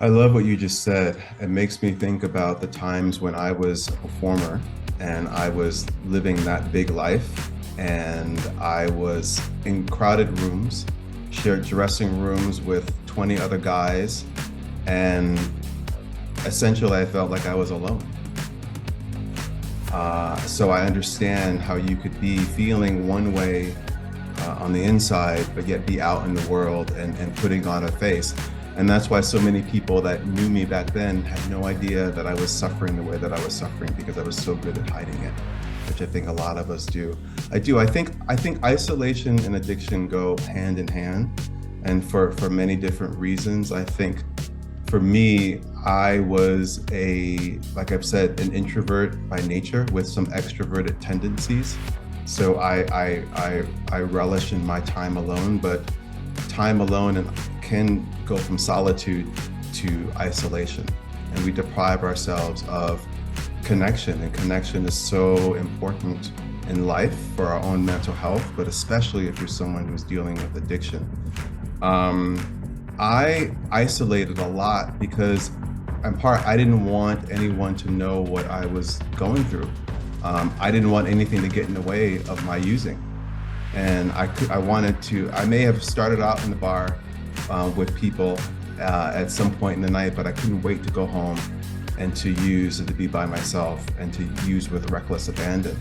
I love what you just said. It makes me think about the times when I was a performer and I was living that big life, and I was in crowded rooms, shared dressing rooms with 20 other guys, and essentially I felt like I was alone. So I understand how you could be feeling one way on the inside, but yet be out in the world and putting on a face. And that's why so many people that knew me back then had no idea that I was suffering the way that I was suffering, because I was so good at hiding it, which I think a lot of us do. I think isolation and addiction go hand in hand, and for many different reasons. I think for me, I was like I've said, an introvert by nature with some extroverted tendencies. So I relish in my time alone, but time alone and can go from solitude to isolation, and we deprive ourselves of connection. And connection is so important in life for our own mental health, but especially if you're someone who's dealing with addiction. I isolated a lot because I didn't want anyone to know what I was going through. I didn't want anything to get in the way of my using. And I may have started out in the bar with people at some point in the night, but I couldn't wait to go home and to use and to be by myself and to use with reckless abandon.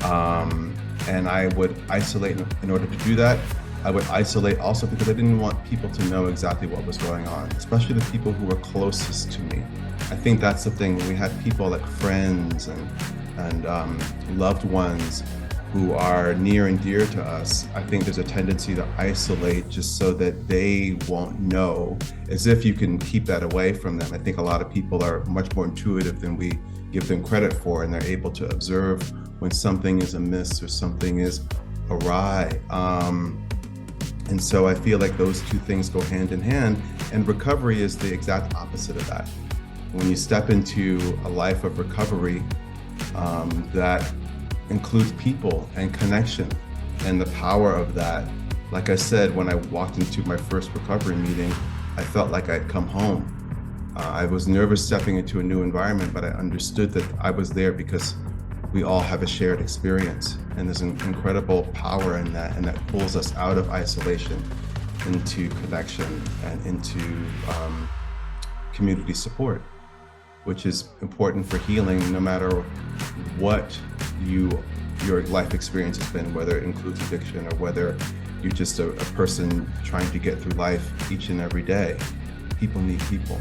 And I would isolate in order to do that. I would isolate also because I didn't want people to know exactly what was going on, especially the people who were closest to me. I think that's the thing. When we have people like friends and loved ones who are near and dear to us, I think there's a tendency to isolate just so that they won't know, as if you can keep that away from them. I think a lot of people are much more intuitive than we give them credit for, and they're able to observe when something is amiss or something is awry. And so I feel like those two things go hand in hand, and recovery is the exact opposite of that. When you step into a life of recovery, that includes people and connection and the power of that. Like I said, when I walked into my first recovery meeting, I felt like I'd come home. I was nervous stepping into a new environment, but I understood that I was there because we all have a shared experience, and there's an incredible power in that, and that pulls us out of isolation into connection and into community support, which is important for healing no matter what your life experience has been, whether it includes addiction or whether you're just a person trying to get through life each and every day. People need people.